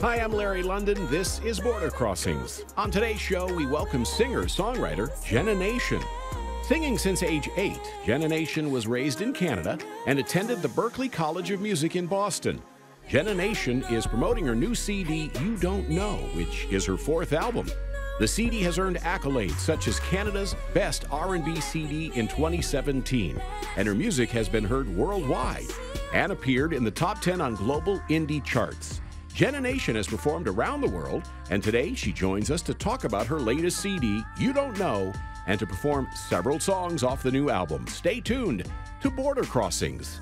Hi, I'm Larry London. This is Border Crossings. On today's show, we welcome singer-songwriter Jenna Nation. Singing since age 8, Jenna Nation was raised in Canada and attended the Berklee College of Music in Boston. Jenna Nation is promoting her new CD, You Don't Know, which is her 4th album. The CD has earned accolades such as Canada's Best R&B CD in 2017, and her music has been heard worldwide and appeared in the top 10 on global indie charts. Jenna Nation has performed around the world, and today she joins us to talk about her latest CD, You Don't Know, and to perform several songs off the new album. Stay tuned to Border Crossings.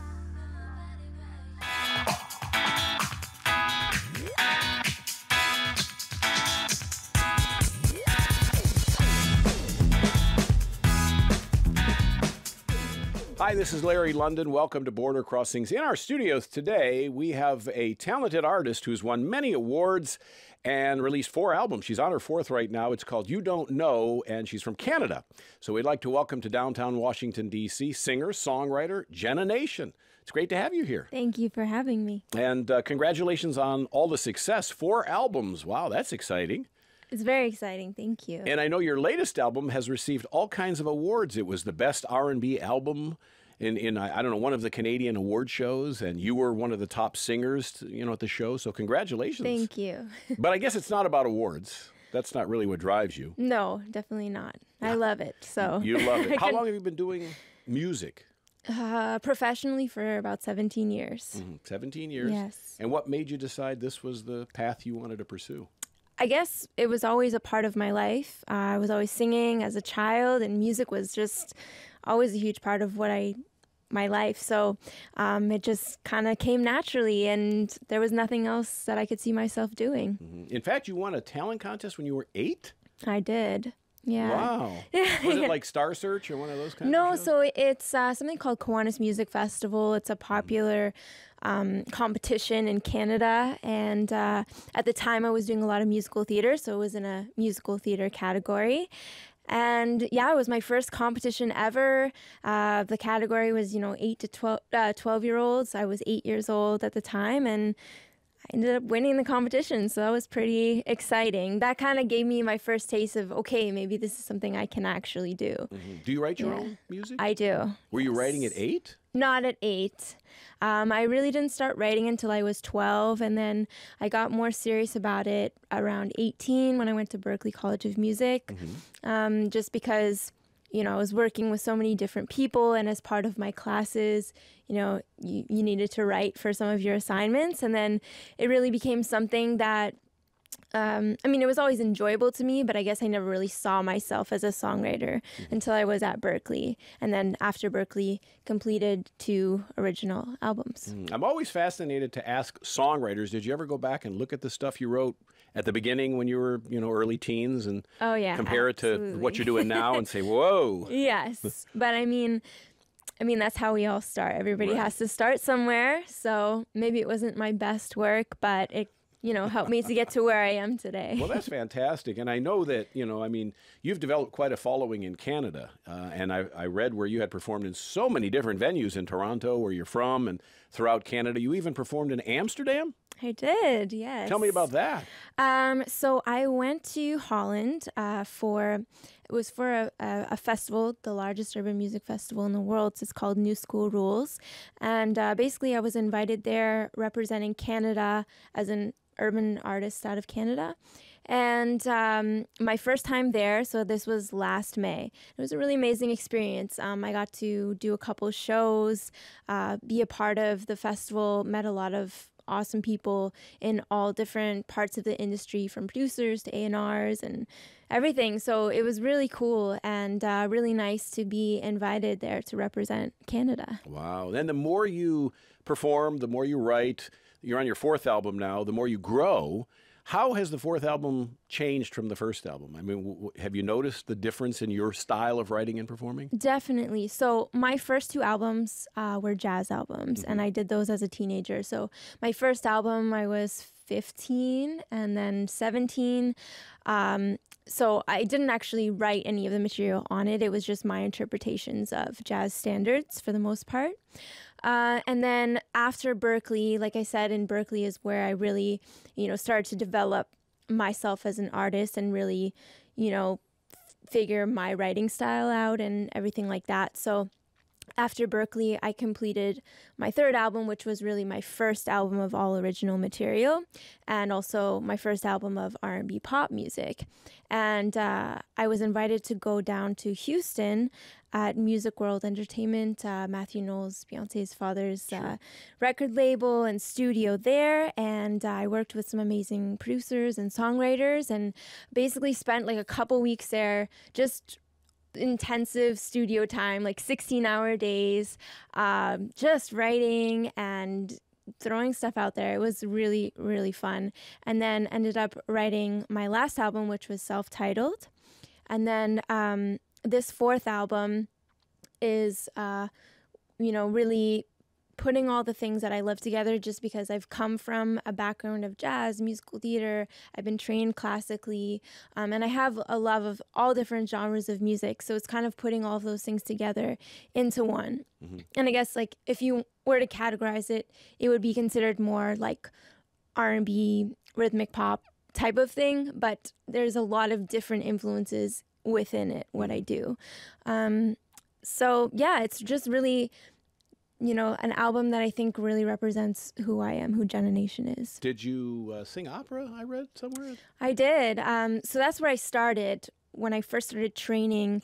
Hi, this is Larry London. Welcome to Border Crossings. In our studios today, we have a talented artist who's won many awards and released 4 albums. She's on her 4th right now. It's called You Don't Know, and she's from Canada. So we'd like to welcome to downtown Washington, D.C., singer-songwriter Jenna Nation. It's great to have you here. Thank you for having me. And congratulations on all the success. 4 albums. Wow, that's exciting. It's very exciting. Thank you. And I know your latest album has received all kinds of awards. It was the best R&B album in I don't know, one of the Canadian award shows, and you were one of the top singers, at the show. So congratulations. Thank you. But I guess it's not about awards. That's not really what drives you. No, definitely not. I love it. So you love it. How long have you been doing music? Professionally for about 17 years. 17 years? Yes. And what made you decide this was the path you wanted to pursue? I guess it was always a part of my life. I was always singing as a child, and music was just always a huge part of my life. So it just kind of came naturally, and there was nothing else that I could see myself doing. In fact, you won a talent contest when you were 8? I did. Yeah. Wow. Was it like Star Search or one of those kinds of No, shows? so it's something called Kiwanis Music Festival. It's a popular competition in Canada, and at the time I was doing a lot of musical theater, so it was in a musical theater category. And yeah, it was my first competition ever. The category was 8 to 12-year-olds. I was 8 years old at the time, and I ended up winning the competition, so that was pretty exciting. That kind of gave me my first taste of, okay, maybe this is something I can actually do. Do you write your own music? I do. Were you writing at 8? Not at 8. I really didn't start writing until I was 12, and then I got more serious about it around 18 when I went to Berklee College of Music, just because I was working with so many different people, and as part of my classes, you needed to write for some of your assignments, and then it really became something that, it was always enjoyable to me, but I guess I never really saw myself as a songwriter until I was at Berklee, and then after Berklee, completed 2 original albums. I'm always fascinated to ask songwriters, did you ever go back and look at the stuff you wrote at the beginning when you were, early teens and compare absolutely. it to what you're doing now and say, whoa. Yes, but I mean, that's how we all start. Everybody has to start somewhere, so maybe it wasn't my best work, but it helped me to get to where I am today. Well, that's fantastic. And I know that, you've developed quite a following in Canada. And I read where you had performed in so many different venues in Toronto, where you're from, and throughout Canada. You even performed in Amsterdam? I did, yes. Tell me about that. So I went to Holland for a festival, the largest urban music festival in the world. It's called New School Rules. And basically I was invited there representing Canada as an urban artist out of Canada. And my first time there, so this was last May. It was a really amazing experience. I got to do a couple shows, be a part of the festival, met a lot of awesome people in all different parts of the industry, from producers to A&Rs and everything. So it was really cool and really nice to be invited there to represent Canada. Wow. Then the more you perform, the more you write, you're on your 4th album now, the more you grow. How has the 4th album changed from the first album? I mean, have you noticed the difference in your style of writing and performing? Definitely. So my first 2 albums were jazz albums, and I did those as a teenager. So my first album, I was 15 and then 17. So I didn't actually write any of the material on it. It was just my interpretations of jazz standards for the most part. And then after Berkeley, like I said, in Berkeley is where I really, started to develop myself as an artist and really, figure my writing style out and everything like that. So after Berkeley, I completed my third album, which was really my first album of all original material, and also my first album of R&B pop music. And I was invited to go down to Houston at Music World Entertainment, Matthew Knowles, Beyonce's father's record label and studio there. And I worked with some amazing producers and songwriters and basically spent like a couple weeks there just intensive studio time, like 16-hour days, just writing and throwing stuff out there. It was really, really fun. And then ended up writing my last album, which was self-titled. And then this fourth album is, really putting all the things that I love together, just because I've come from a background of jazz, musical theater. I've been trained classically, and I have a love of all different genres of music. So it's kind of putting all of those things together into one. Mm-hmm. And I guess like if you were to categorize it, it would be considered more like R&B, rhythmic pop type of thing. But there's a lot of different influences within it, what I do. So yeah, it's just really, an album that I think really represents who I am, who Jenna Nation is. Did you sing opera, I read somewhere? I did. So that's where I started when I first started training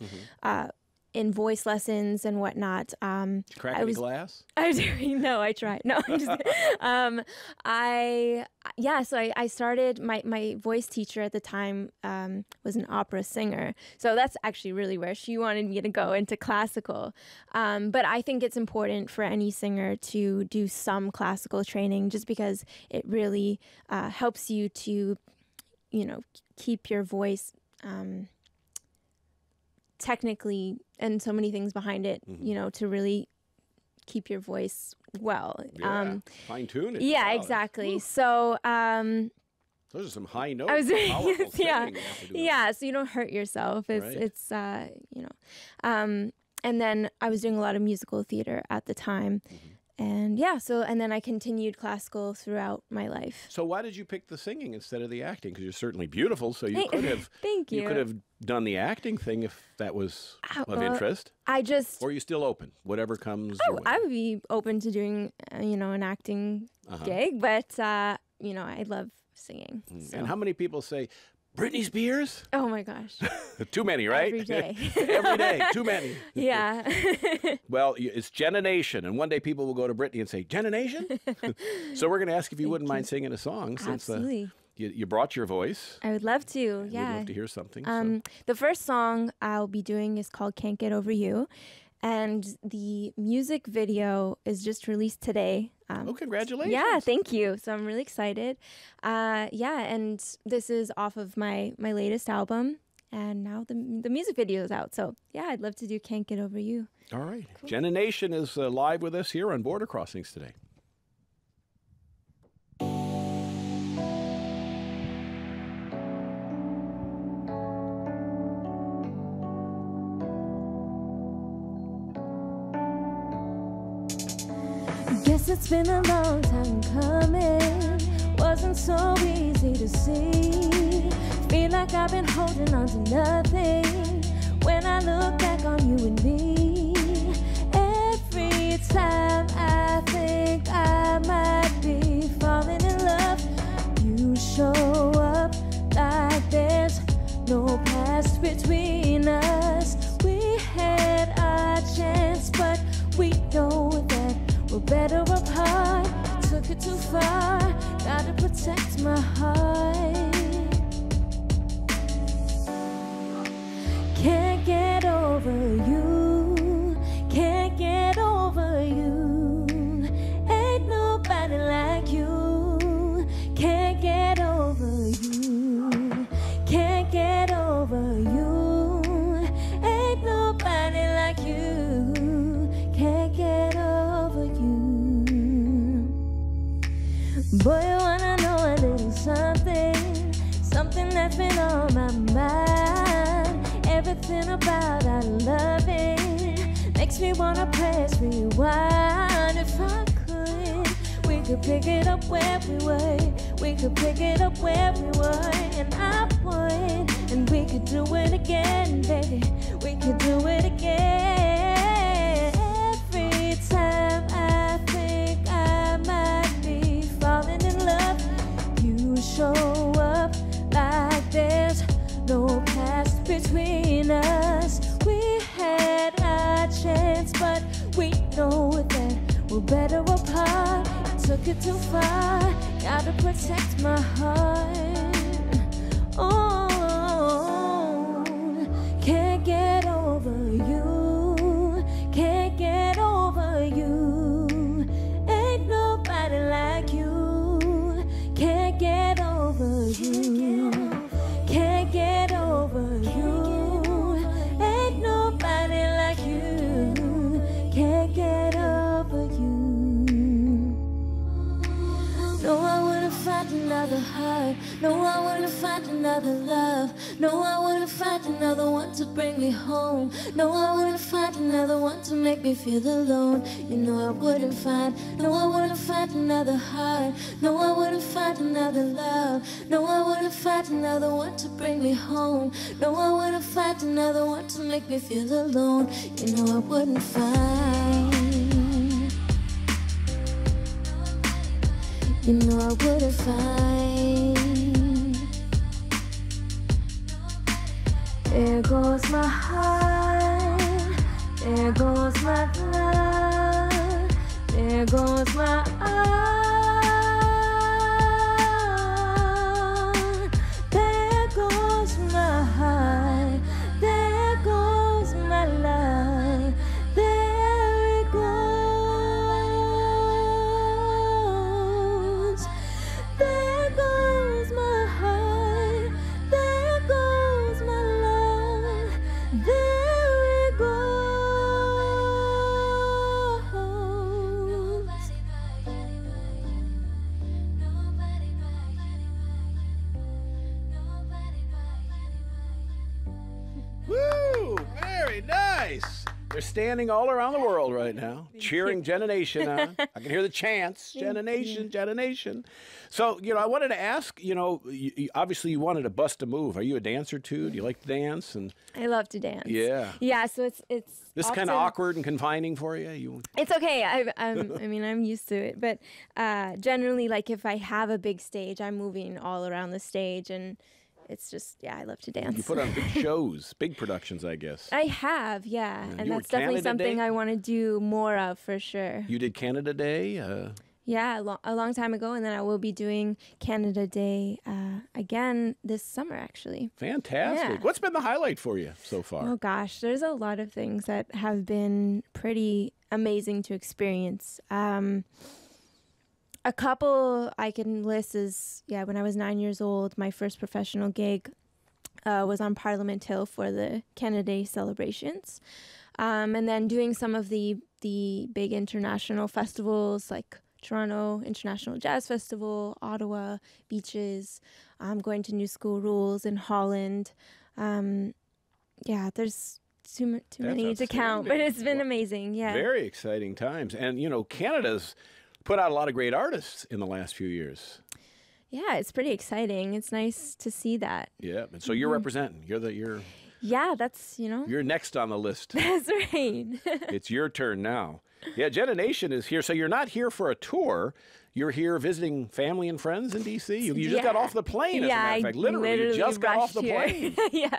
in voice lessons and whatnot. Did you crack any glass? No, I tried. No, I'm just so I started, my voice teacher at the time was an opera singer. So that's actually really where she wanted me to go into classical. But I think it's important for any singer to do some classical training just because it really helps you to, keep your voice technically, and so many things behind it, to really keep your voice well. Yeah, fine tune it. Yeah, exactly. So those are some high notes. Yeah, so you don't hurt yourself. It's and then I was doing a lot of musical theater at the time. And and then I continued classical throughout my life. So why did you pick the singing instead of the acting? Because you're certainly beautiful, so you could have. Thank you. You could have done the acting thing if that was of interest. Or are you still open? Whatever comes. I would be open to doing, an acting gig, but I love singing. So. And how many people say, Britney Spears? Oh my gosh. Too many, right? Every day. Every day. Too many. Yeah. Well, it's Jenna Nation, and one day people will go to Britney and say, Jenna Nation? So we're going to ask if you wouldn't mind singing a song. Absolutely. Since you brought your voice. I would love to, yeah. We'd love to hear something. The first song I'll be doing is called Can't Get Over You. And the music video is just released today. Congratulations. Yeah, thank you. So I'm really excited. And this is off of my latest album. And now the music video is out. So, yeah, I'd love to do Can't Get Over You. All right. Cool. Jenna Nation is live with us here on Border Crossings today. Guess it's been a long time coming. Wasn't so easy to see. Feel like I've been holding on to nothing. When I look back on you and me, every time I think I might be falling in love, you show up like there's no past between us. We had our chance, but we know that we're better apart. Took it too far. Gotta protect my heart. Can't get over you. Can't get over you. Ain't nobody like you. Can't get over you. Can't get over you. Ain't nobody like you. Can't get over you. Boy, you wanna know a little something, something that's been on my mind. Everything about our loving makes makes me wanna press rewind. If I could, we could pick it up where we were. We could pick it up where we were, and I would. And we could do it again, baby. We could do it again. Every time I think I might be falling in love, you show up like there's no past between us. We had our chance, but we know that we're better apart. Took it too far, gotta protect my heart. Oh, can't get over you, can't get over you. Ain't nobody like you, can't get over you, can't get over you. Ain't nobody like you, can't get over you. No, I wouldn't find another heart. No, I wouldn't find another love. No, I wouldn't find another one to bring me home. No, I wouldn't find another one to make me feel alone. You know I wouldn't find. No, I wouldn't find another heart. No, I wouldn't find another love. No, I wouldn't find another one to bring me home. No, I wouldn't find another one to make me feel alone. You know I wouldn't find. You know I wouldn't find. There goes my heart, there goes my love, there goes my heart, there goes my heart, there goes my love, there it goes, there goes my heart, there goes my love, there it goes. Woo! Very nice. They're standing all around the world right now, cheering Jenna Nation on. I can hear the chants, Jenna Nation, Jenna Nation. So, I wanted to ask, obviously you wanted to bust a move. Are you a dancer too? Do you like to dance? And I love to dance. yeah. Yeah, so it's This kind of awkward and confining for you? It's okay. I'm used to it. But generally, like if I have a big stage, I'm moving all around the stage, and it's just, I love to dance. You put on big shows, big productions, I guess. I have, yeah. And you were that's definitely Canada something Day? I want to do more of for sure. You did Canada Day? Yeah, a long time ago. And then I will be doing Canada Day again this summer, actually. Fantastic. Yeah. What's been the highlight for you so far? Oh, gosh, there's a lot of things that have been pretty amazing to experience. A couple I can list is, when I was 9 years old, my first professional gig was on Parliament Hill for the Canada Day celebrations. And then doing some of the big international festivals like Toronto International Jazz Festival, Ottawa, Beaches, going to New School Rules in Holland. There's too many to count, but it's been amazing. Yeah. Very exciting times. And, Canada's put out a lot of great artists in the last few years. Yeah, it's pretty exciting. It's nice to see that. Yeah, and so you're representing. Yeah, that's, You're next on the list. That's right. It's your turn now. Yeah, Jenna Nation is here. So you're not here for a tour. You're here visiting family and friends in D.C. You just got off the plane, as a matter of fact. Literally, you just got off the plane. Yeah.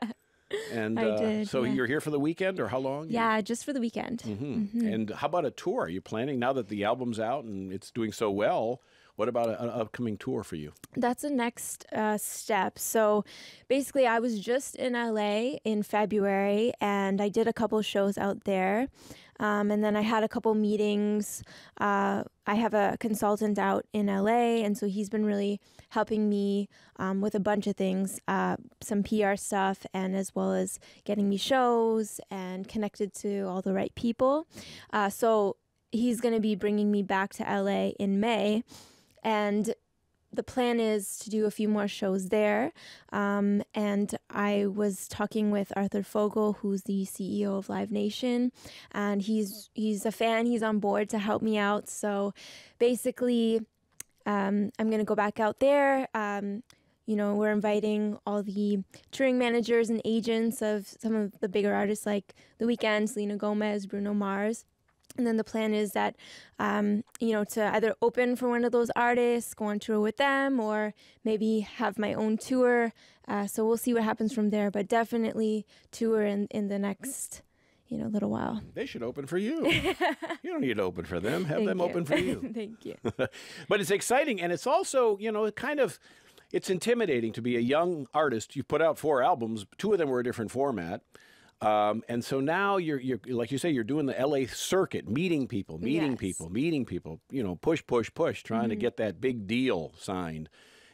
And I did, so you're here for the weekend, or how long? Yeah, just for the weekend. And how about a tour? Are you planning, now that the album's out and it's doing so well, what about an upcoming tour for you? That's the next step. So basically, I was just in LA in February, and I did a couple shows out there. And then I had a couple meetings. I have a consultant out in LA, and so he's been really helping me with a bunch of things, some PR stuff, and as well as getting me shows and connected to all the right people. So he's going to be bringing me back to LA in May. And the plan is to do a few more shows there. And I was talking with Arthur Fogel, who's the CEO of Live Nation, and he's a fan. He's on board to help me out. So basically, I'm going to go back out there. We're inviting all the touring managers and agents of some of the bigger artists like The Weeknd, Selena Gomez, Bruno Mars. And then the plan is that, to either open for one of those artists, go on tour with them, or maybe have my own tour. So we'll see what happens from there, but definitely tour in the next, little while. They should open for you. You don't need to open for them. Have them open for you. Thank you. But it's exciting, and it's also, it's intimidating to be a young artist. You've put out 4 albums. 2 of them were a different format. And so now you're like you say, you're doing the LA circuit, meeting people, push, trying to get that big deal signed.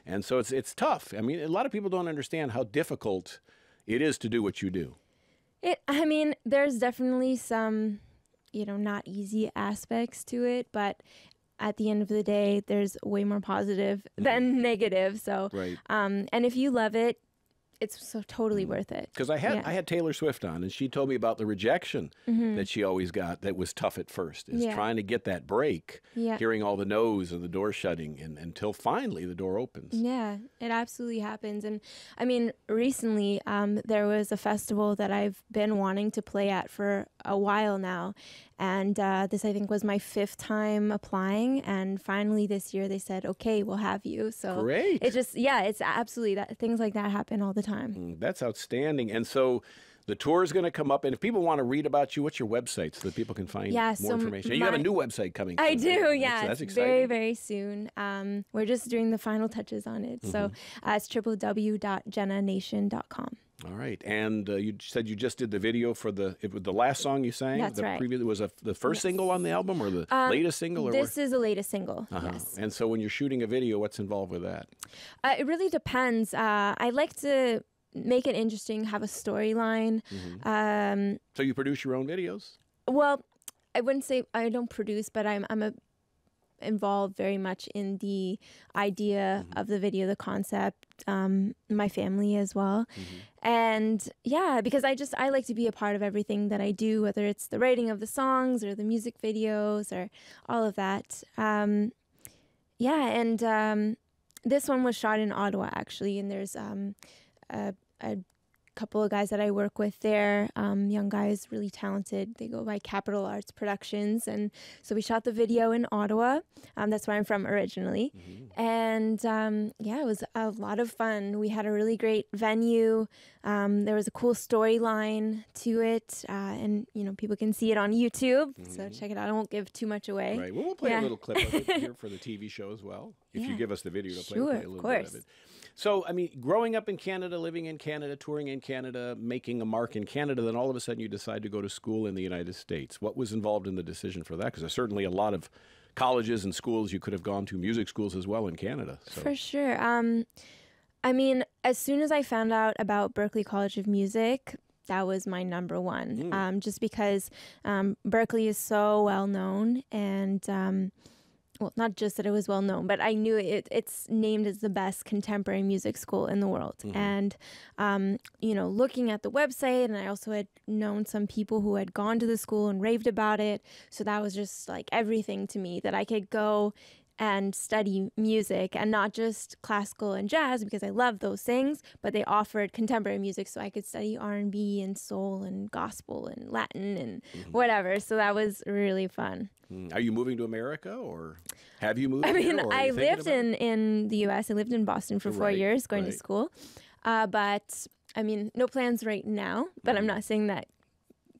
And so it's tough. I mean, a lot of people don't understand how difficult it is to do what you do. There's definitely some, not easy aspects to it, but at the end of the day, there's way more positive than negative. So, right. And if you love it, it's so totally worth it. Because I had Taylor Swift on, and she told me about the rejection that she always got that was tough at first, is trying to get that break, hearing all the no's and the door shutting, and until finally the door opens. Yeah, it absolutely happens. And recently there was a festival that I've been wanting to play at for a while now. And this, I think, was my 5th time applying. And finally this year they said, okay, we'll have you. So great. It's absolutely that. Things like that happen all the time. That's outstanding. And so the tour is going to come up. And if people want to read about you, what's your website so that people can find more information? You have a new website coming. I do, yeah. That's it's exciting. very, very soon. We're just doing the final touches on it. So it's www.jennanation.com. All right, and you said you just did the video for the last song you sang. That's right. Was the first single on the album, or the latest single? This is the latest single. Yes. And so when you're shooting a video, what's involved with that? It really depends. I like to make it interesting, have a storyline. So you produce your own videos? Well, I wouldn't say I don't produce, but I'm involved very much in the idea of the video, the concept, my family as well. And because I like to be a part of everything that I do, whether it's the writing of the songs or the music videos or all of that. This one was shot in Ottawa, actually, and there's a couple of guys that I work with there, young guys, really talented. They go by Capital Arts Productions. And so we shot the video in Ottawa. That's where I'm from originally. And it was a lot of fun. We had a really great venue. There was a cool storyline to it. And, people can see it on YouTube. So check it out. I won't give too much away. Right. Well, we'll play a little clip of it here for the TV show as well. If you give us the video to play, we'll play a little bit of it. So, growing up in Canada, living in Canada, touring in Canada, making a mark in Canada, then all of a sudden you decide to go to school in the United States. What was involved in the decision for that? Because there's certainly a lot of colleges and schools you could have gone to, music schools as well in Canada. So. For sure. As soon as I found out about Berklee College of Music, that was my number one. Just because Berklee is so well known, and well, not just that it was well known, but I knew it's named as the best contemporary music school in the world. And, looking at the website, and I also had known some people who had gone to the school and raved about it. So that was just like everything to me, that I could go and study music, and not just classical and jazz, because I love those things, but they offered contemporary music, so I could study R&B and soul and gospel and Latin and whatever. So that was really fun. Are you moving to America, or have you moved? I lived in the U.S. I lived in Boston for 4 years going to school. But no plans right now, but I'm not saying that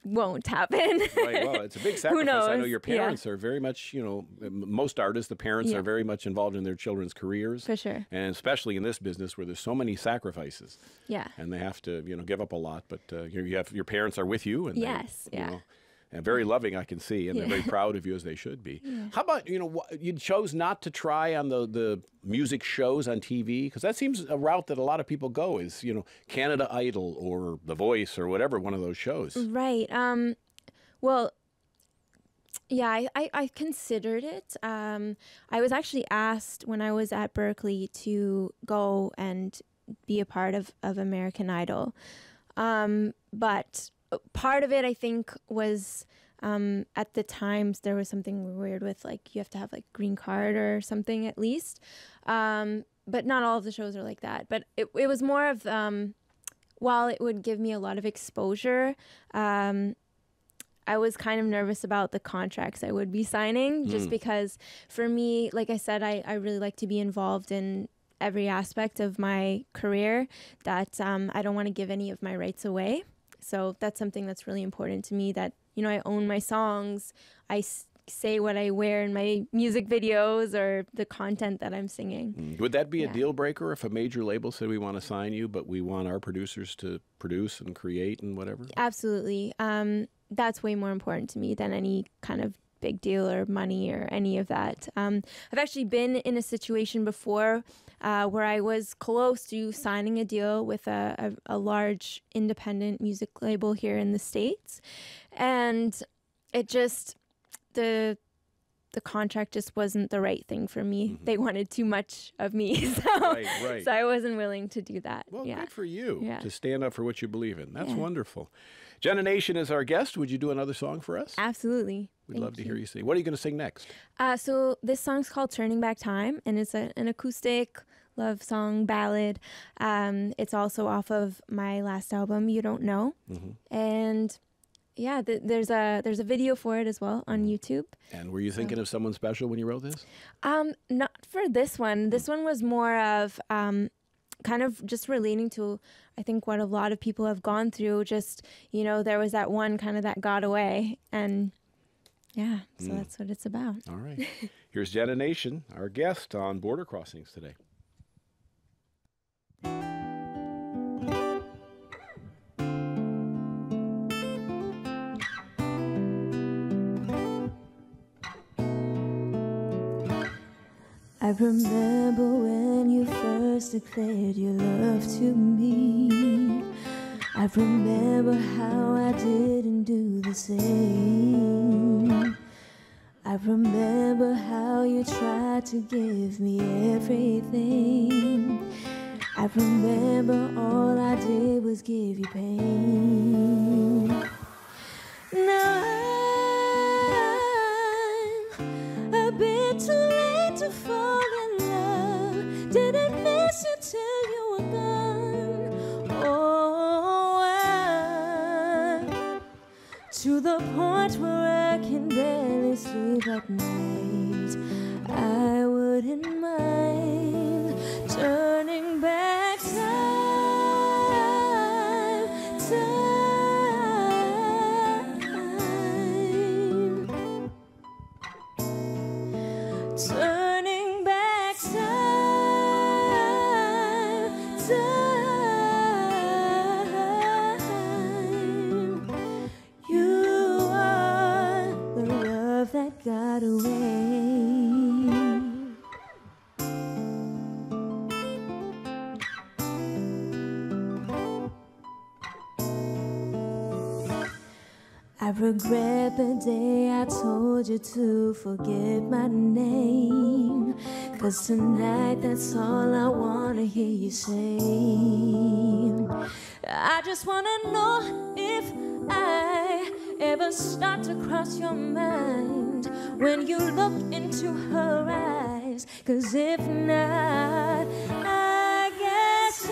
won't happen. Right. Well, it's a big sacrifice. Who knows? I know your parents are very much, most artists, the parents are very much involved in their children's careers. For sure. And especially in this business where there's so many sacrifices. Yeah. And they have to, give up a lot. But your parents are with you. And yes. And very loving, I can see, and they're very proud of you, as they should be. Yeah. How about, you chose not to try on the music shows on TV? Because that seems a route that a lot of people go, is, Canada Idol or The Voice or whatever, one of those shows. Right. Well, Yeah, I considered it. I was actually asked when I was at Berkeley to go and be a part of American Idol. But part of it, I think, was at the times there was something weird with, like, you have to have like green card or something at least. But not all of the shows are like that. But it was more of, while it would give me a lot of exposure, I was kind of nervous about the contracts I would be signing, just because for me, like I said, I really like to be involved in every aspect of my career, that I don't want to give any of my rights away. So that's something that's really important to me, that, you know, I own my songs. I say what I wear in my music videos or the content that I'm singing. Would that be a deal breaker if a major label said, we want to sign you, but we want our producers to produce and create and whatever? Absolutely. That's way more important to me than any kind of big deal or money or any of that. I've actually been in a situation before where I was close to signing a deal with a large independent music label here in the States. And it just, the contract just wasn't the right thing for me. They wanted too much of me. So I wasn't willing to do that. Well, good for you to stand up for what you believe in. That's wonderful. Jenna Nation is our guest. Would you do another song for us? Absolutely. We'd love to hear you sing. What are you going to sing next? So this song's called Turning Back Time, and it's an acoustic love song ballad. It's also off of my last album, You Don't Know. And yeah, there's a video for it as well on YouTube. And were you thinking of someone special when you wrote this? Not for this one. This one was more of kind of just relating to, I think, what a lot of people have gone through. Just, you know, there was that one kind of that got away, and yeah, so that's what it's about. All right. Here's Jenna Nation, our guest on Border Crossings today. I remember when you first declared your love to me. I remember how I didn't do the same. I remember how you tried to give me everything. I remember all I did was give you pain. Now I'm a bit too late to fall in love. Didn't miss you till you were gone. Oh, I'm to the point where I can barely sleep at night. I wouldn't mind turning back time, turning back time, you are the love that got away. I regret the day I told you to forget my name, 'cause tonight that's all I wanna hear you say. I just wanna know if I ever start to cross your mind when you look into her eyes, 'cause if not, I guess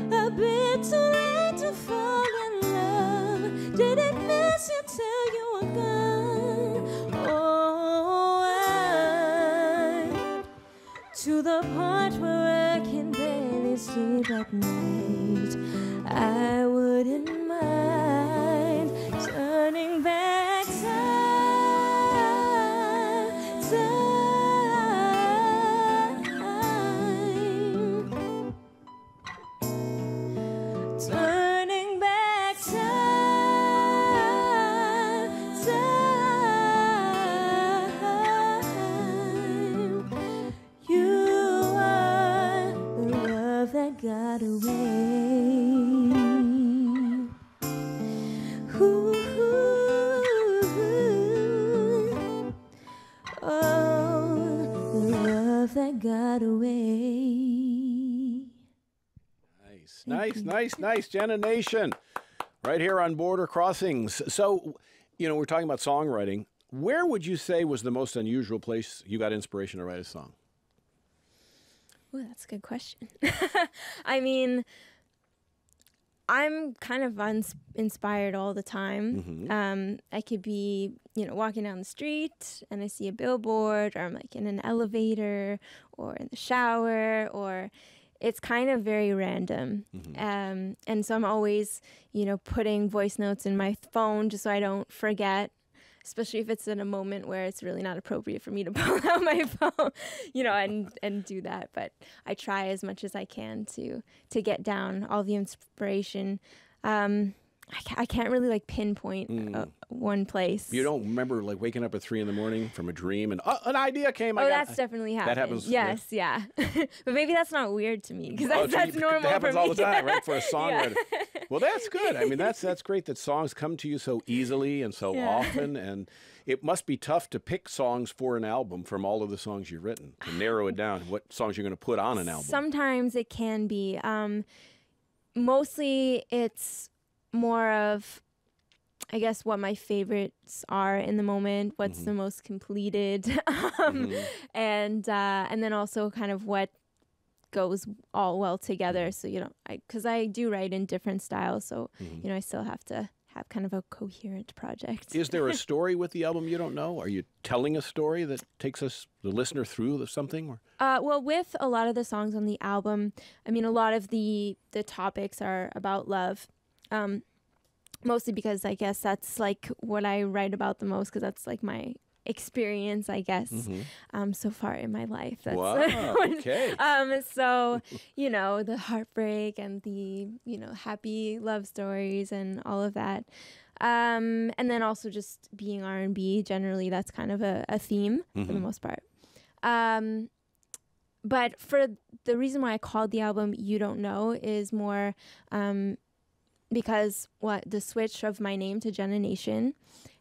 I'm a bit too late to fall in love. Didn't miss you till you were gone. Oh, I'm to the point where I can barely sleep at night. I wouldn't mind turning back time, turning back time, you are the love that got away. Ooh. Nice. Jenna Nation, right here on Border Crossings. So, we're talking about songwriting. Where would you say was the most unusual place you got inspiration to write a song? Oh, that's a good question. I mean, I'm kind of inspired all the time. I could be, walking down the street and I see a billboard, or I'm like in an elevator or in the shower, or it's kind of very random. And so I'm always, putting voice notes in my phone just so I don't forget, especially if it's in a moment where it's really not appropriate for me to pull out my phone, and do that. But I try as much as I can to get down all the inspiration. I can't really pinpoint one place. You don't remember waking up at 3 a.m. from a dream and an idea came? That's definitely happened. That happens? Yes, yeah. But maybe that's not weird to me because that's normal. That happens for me. all the time, right? For a songwriter. Yeah. Well, that's good. I mean, that's great that songs come to you so easily and so often. And it must be tough to pick songs for an album from all of the songs you've written, to narrow it down, what songs you're going to put on an album. Sometimes it can be. Mostly it's more of, I guess, what my favorites are in the moment, what's the most completed, and then also kind of what goes all well together. So, because I do write in different styles, so, I still have to have kind of a coherent project. Is there a story with the album you don't know? Are you telling a story that takes the listener through something? Or? Well, with a lot of the songs on the album, I mean, a lot of the topics are about love. Mostly because I guess that's what I write about the most, because that's my experience, I guess, so far in my life. That's wow, okay. So, the heartbreak and the, happy love stories and all of that. And then also just being R&B, generally, that's kind of a theme for the most part. But for the reason why I called the album You Don't Know is more because the switch of my name to Jenna Nation,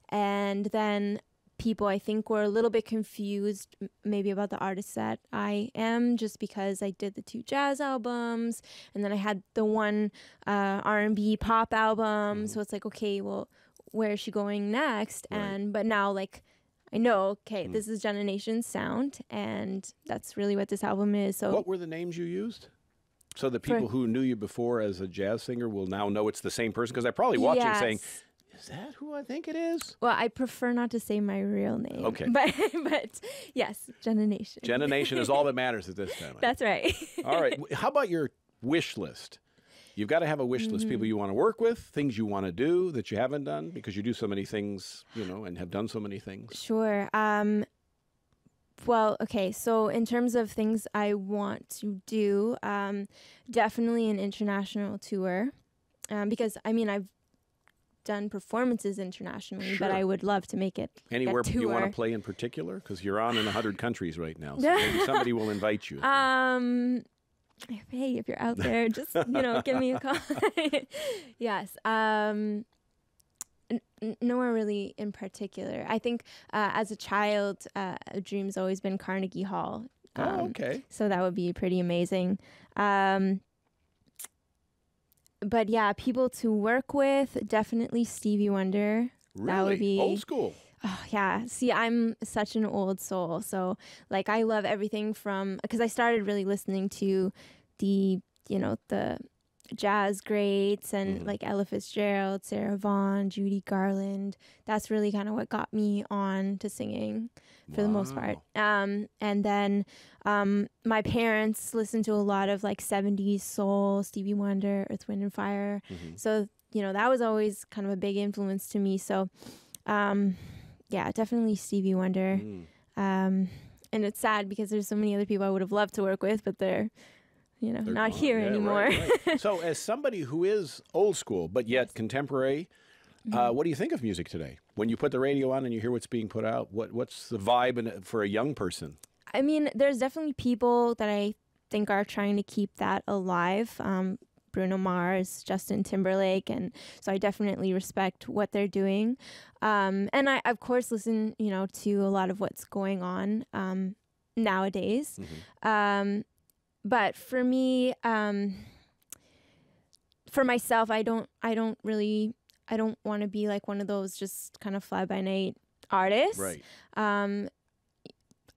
and then people I think were a little bit confused maybe about the artist that I am, just because I did the 2 jazz albums and then I had the 1 R&B pop album. So it's okay, well, where is she going next? Right. But now I know, okay, this is Jenna Nation's sound, and that's really what this album is. So what were the names you used? So the people who knew you before as a jazz singer will now know it's the same person? Because they're probably watching saying, is that who I think it is? Well, I prefer not to say my real name. Okay. But yes, Jenna Nation. Jenna Nation is all that matters at this time. That's right. All right. How about your wish list? You've got to have a wish list. People you want to work with, things you want to do that you haven't done, because you do so many things, and have done so many things. Sure. Well, okay, so in terms of things I want to do, definitely an international tour, because, I've done performances internationally, but I would love to make it anywhere a tour. You want to play in particular? Because you're on in 100 countries right now, so maybe somebody will invite you. Hey, if you're out there, just, give me a call. Yes. Nowhere really in particular. I think as a child, a dream's always been Carnegie Hall. Okay. So that would be pretty amazing. But yeah, people to work with, definitely Stevie Wonder. Really? That would be old school. Oh, yeah. See, I'm such an old soul. So I love everything from, because I started really listening to the jazz greats and Ella Fitzgerald, Sarah Vaughan, Judy Garland. That's really kind of what got me on to singing for the most part. And then my parents listened to a lot of 70s soul, Stevie Wonder, Earth, Wind and Fire. So, that was always kind of a big influence to me. So, yeah, definitely Stevie Wonder. And it's sad because there's so many other people I would have loved to work with, but they're not gone. Here anymore. Right. So as somebody who is old school, but yet contemporary, what do you think of music today? When you put the radio on and you hear what's being put out, what's the vibe for a young person? I mean, there's definitely people that I think are trying to keep that alive. Bruno Mars, Justin Timberlake, and so I definitely respect what they're doing. And I, of course, listen, to a lot of what's going on nowadays. But for me, for myself, I don't want to be like one of those just kind of fly by night artists. Right.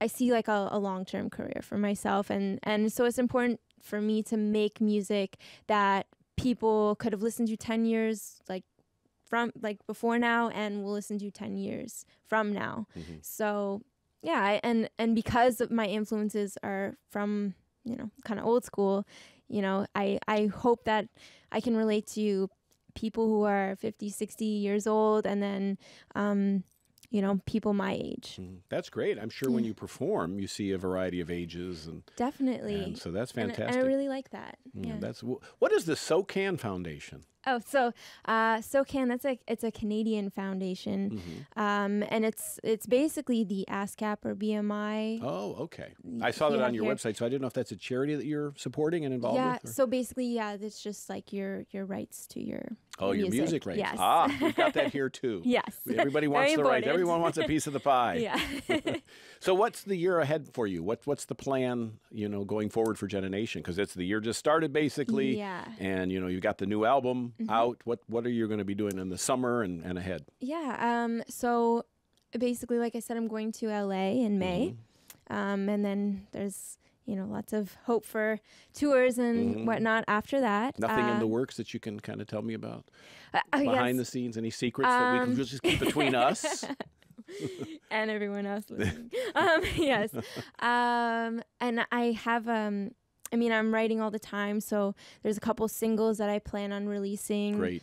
I see like a long-term career for myself, and so it's important for me to make music that people could have listened to 10 years from before now, and will listen to 10 years from now. Mm-hmm. So yeah, and because my influences are from, you know, kind of old school, you know, I hope that I can relate to people who are 50, 60 years old, and then you know, people my age. That's great. I'm sure when you perform, you see a variety of ages, and definitely. and so that's fantastic. And I really like that. Yeah. What is the SOCAN Foundation? Oh, so SOCAN, it's a Canadian foundation, and it's basically the ASCAP or BMI. Oh, okay. I saw that on your website, so I didn't know if that's a charity that you're supporting and involved with. Yeah, so basically, yeah, it's just like your rights to your your music rights. Yes. Ah, we've got that here too. Yes. Everybody wants the rights. Everyone wants a piece of the pie. Yeah. So what's the year ahead for you? What's the plan, you know, going forward for Jenna Nation? Because it's the year just started basically. Yeah. And you know, you've got the new album out. What are you going to be doing in the summer and ahead? Yeah. So basically, like I said, I'm going to LA in May, and then there's, you know, lots of hope for tours and whatnot after that. Nothing in the works that you can kind of tell me about behind the scenes? Any secrets that we can just keep between us? And everyone else listening. Yes. And I have, I mean, I'm writing all the time, so there's a couple singles that I plan on releasing. Great.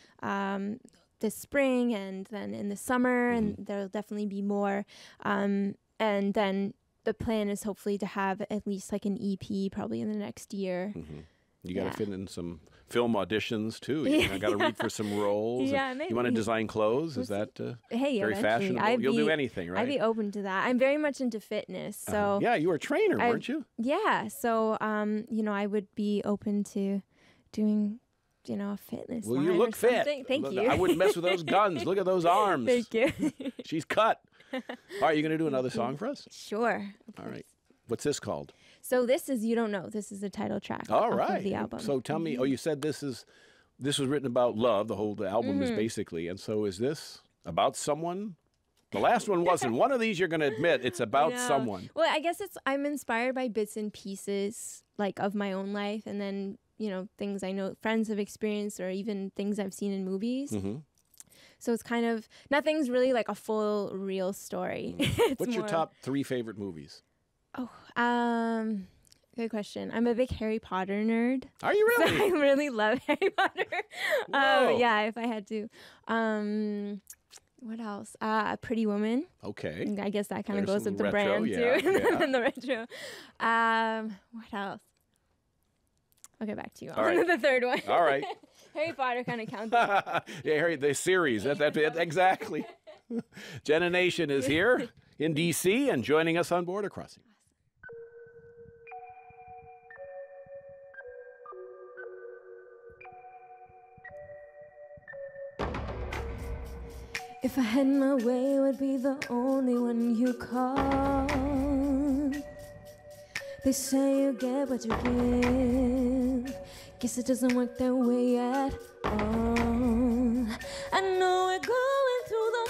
This spring, and then in the summer, and there'll definitely be more. And then the plan is hopefully to have at least like an EP probably in the next year. You got to fit in some film auditions too. You got to read for some roles. Yeah, maybe. You want to design clothes? Is that very fashionable? You'll do anything, right? I'd be open to that. I'm very much into fitness, so yeah, you were a trainer, weren't you? Yeah, so you know, I would be open to doing, you know, a fitness. Well, you look fit. Thank you. I wouldn't mess with those guns. Look at those arms. Thank you. She's cut. All right, you going to do another song for us? Sure. All right. What's this called? So this is You Don't Know. This is the title track All off right. of the album. So tell me, you said this was written about love. The album is basically. And so is this about someone? The last one wasn't. One of these you're going to admit it's about someone. Well, I guess I'm inspired by bits and pieces like of my own life, and then, you know, things I know friends have experienced, or even things I've seen in movies. So it's kind of, nothing's really like a full real story. What's your top 3 favorite movies? Oh, good question. I'm a big Harry Potter nerd. Are you really? So I really love Harry Potter. Yeah, if I had to. What else? A Pretty Woman. Okay. I guess that kind of There's goes with some the retro, brand yeah, too. yeah. And the retro. What else? I'll get back to you on All right. the third one. All right. Harry Potter kind of counts. Yeah, Harry, the series. That's exactly. Jenna Nation is here in D.C. and joining us on Border Crossing. If I had my way, I would be the only one you call. They say you get what you give. Guess it doesn't work that way at all. I know we're going through the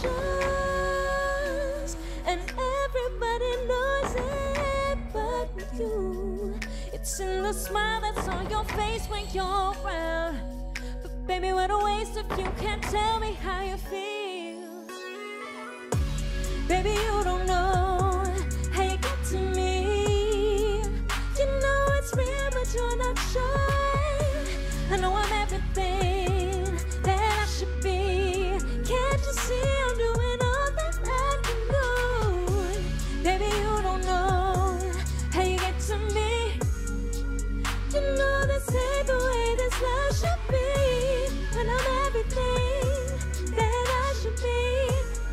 motions, and everybody knows it, but with you, it's in the smile that's on your face when you're around. But baby, what a waste if you can't tell me how you feel. Baby, you don't know how you get to me. You know it's real, but you're not sure. I know I'm everything that I should be. Can't you see I'm doing all that I can do? Baby, you don't know how you get to me. You know this ain't the way this love should be. When I'm everything that I should be.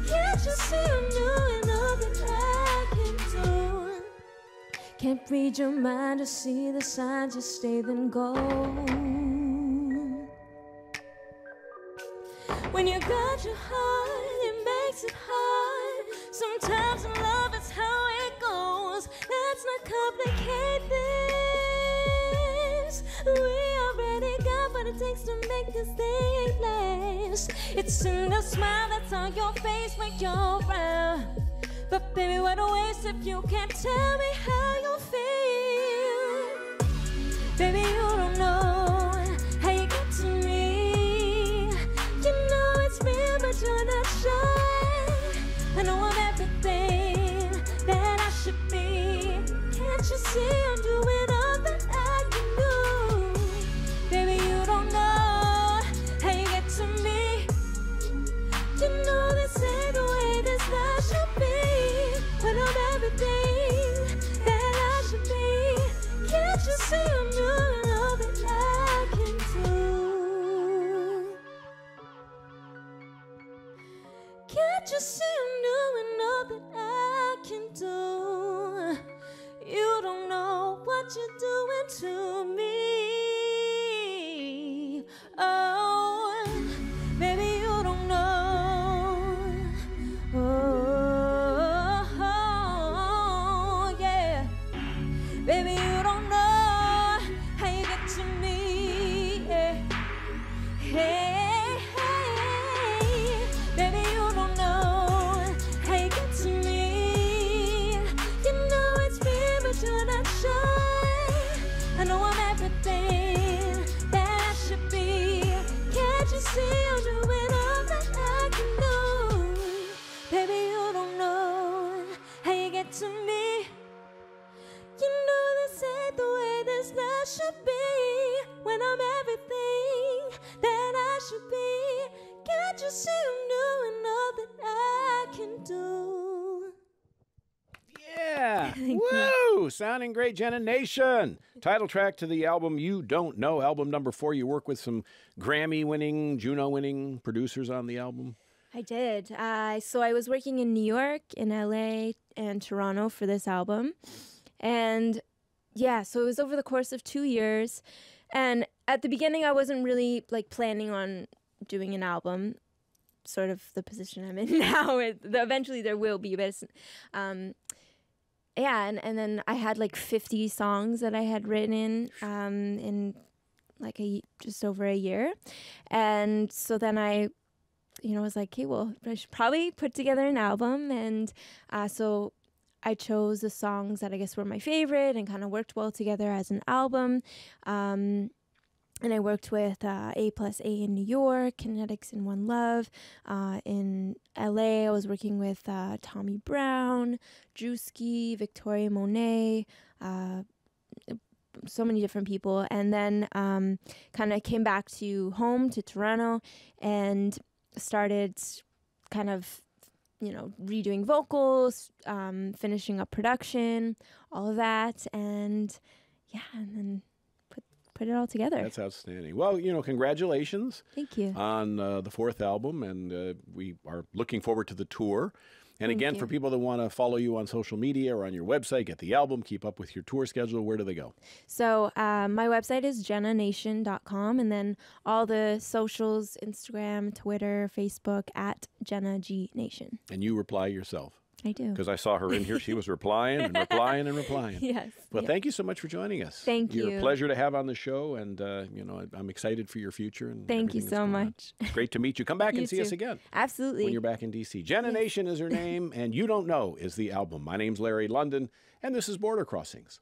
Can't you see I'm doing all that I can do? Can't read your mind to see the signs, just stay then go. When you got your heart, it makes it hard. Sometimes in love is how it goes. Let's not complicate this. We already got what what it takes to make this thing last. It's in the smile that's on your face when you're around. But baby, what a waste if you can't tell me how you feel. Baby, you don't know how you get to me. You know it's real, but you're not sure. I know I'm everything that I should be. Can't you see I'm doing all that I can do? Baby, you don't know how you get to me. You know this ain't the way this life should be. When I'm everything that I should be. Can't you see I'm doing all that I can do? Can't you see I'm doing all that I can do? You don't know what you're doing to me. Oh, baby, you don't know. Oh, yeah. Baby, you don't know how you get to me. Yeah. Hey, hey. Baby, you don't know how you get to me. You know it's real, but you're not sure. I know I'm everything that I should be. Can't you see I'm doing all that I can do? Baby, you don't know how you get to me. You know this ain't the way this life should be. When I'm everything that I should be. Can't you see I'm doing all that I can do? Yeah. Woo! Sounding great, Jenna Nation. Title track to the album You Don't Know, album number 4. You work with some Grammy-winning, Juno-winning producers on the album. I did. So I was working in New York, in LA, and Toronto for this album. And yeah, so it was over the course of 2 years. And at the beginning, I wasn't really like planning on doing an album, sort of the position I'm in now. Eventually there will be, but it's, yeah, and then I had like 50 songs that I had written in like just over a year. And so then I was like, okay, well, I should probably put together an album. And so I chose the songs that I guess were my favorite and kind of worked well together as an album. And I worked with A+A in New York, Kinetics and One Love. In LA, I was working with Tommy Brown, Drewski, Victoria Monet, so many different people. And then kind of came back to home, to Toronto, and started kind of, redoing vocals, finishing up production, all of that. And yeah, and then put it all together. That's outstanding. Well, congratulations. Thank you. On the 4th album, and we are looking forward to the tour. And again, for people that want to follow you on social media or on your website, get the album, keep up with your tour schedule, where do they go? So my website is jennanation.com, and then all the socials, Instagram, Twitter, Facebook, at Jenna G Nation. And you reply yourself? I do. Because I saw her in here. She was replying and replying and replying. Yes. Well, thank you so much for joining us. Thank you. You're a pleasure to have on the show, and I'm excited for your future. And thank you so much. It's great to meet you. Come back and see us again. Absolutely. When you're back in D.C. Jenna Nation is her name, and You Don't Know is the album. My name's Larry London, and this is Border Crossings.